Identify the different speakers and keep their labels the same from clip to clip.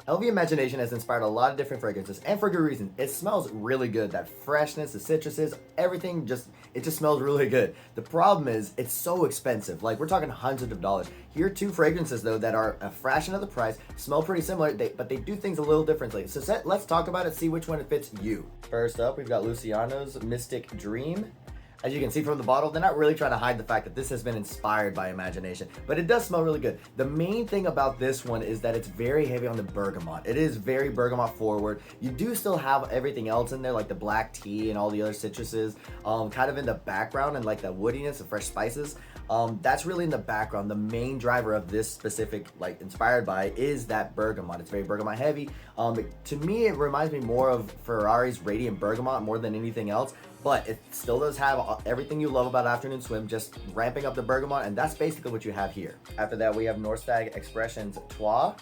Speaker 1: LV Imagination has inspired a lot of different fragrances, and for good reason. It smells really good. That freshness, the citruses, everything it just smells really good. The problem is it's so expensive. Like, we're talking hundreds of dollars. Here are two fragrances though that are a fraction of the price, smell pretty similar, but they do things a little differently. So let's talk about it, see which one fits you. First up, we've got Luciano's Mystic Dream. As you can see from the bottle, they're not really trying to hide the fact that this has been inspired by imagination, but it does smell really good. The main thing about this one is that it's very heavy on the bergamot. It is very bergamot forward. You do still have everything else in there, like the black tea and all the other citruses, kind of in the background, and like the woodiness of fresh spices. That's really in the background. The main driver of this specific, like, inspired by, is that bergamot. It's very bergamot heavy. To me, it reminds me more of Ferrari's Radiant Bergamot more than anything else, but it still does have everything you love about Afternoon Swim, just ramping up the bergamot, and that's basically what you have here. After that, we have Stag Expressions Trois.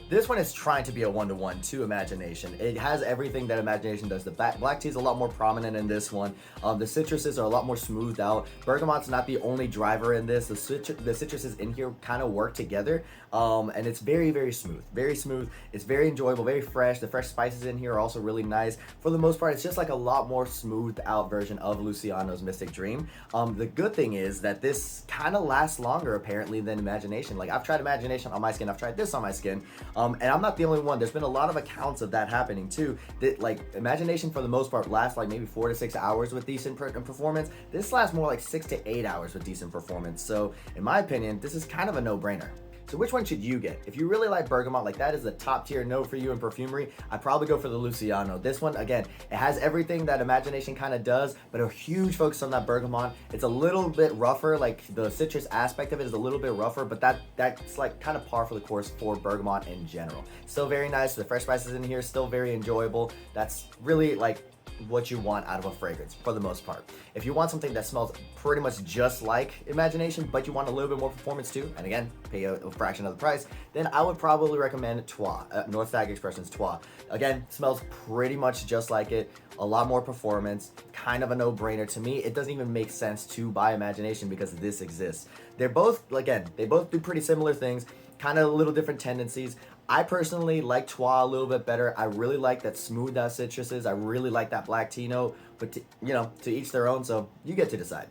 Speaker 1: This one is trying to be a one-to-one to Imagination. It has everything that Imagination does. The black tea is a lot more prominent in this one. The citruses are a lot more smoothed out. Bergamot's not the only driver in this. The citruses in here kind of work together, and it's very, very smooth. Very smooth. It's very enjoyable, very fresh. The fresh spices in here are also really nice. For the most part, it's just like a lot more smoothed out version of Luciano's Mystic Dream. The good thing is that this kind of lasts longer, apparently, than Imagination. Like, I've tried Imagination on my skin. I've tried this on my skin. And I'm not the only one. There's been a lot of accounts of that happening too. That, like, Imagination for the most part lasts like maybe 4 to 6 hours with decent performance. This lasts more like 6 to 8 hours with decent performance. So in my opinion, this is kind of a no-brainer. So which one should you get? If you really like bergamot, like that is the top tier note for you in perfumery, I'd probably go for the Luciano. This one, again, it has everything that Imagination kind of does, but a huge focus on that bergamot. It's a little bit rougher, like the citrus aspect of it is a little bit rougher, but that's like kind of par for the course for bergamot in general. Still very nice. The fresh spices in here, still very enjoyable. That's really like what you want out of a fragrance for the most part. If you want something that smells pretty much just like Imagination, but you want a little bit more performance too, and again, pay a fraction of the price, then I would probably recommend Trois, Stag Expressions Trois. Again, smells pretty much just like it, a lot more performance, kind of a no-brainer. To me, it doesn't even make sense to buy Imagination because this exists. They're both, again, they both do pretty similar things, kind of a little different tendencies. I personally like Trois a little bit better. I really like that smooth out citruses. I really like that black tea note, but to each their own, so you get to decide.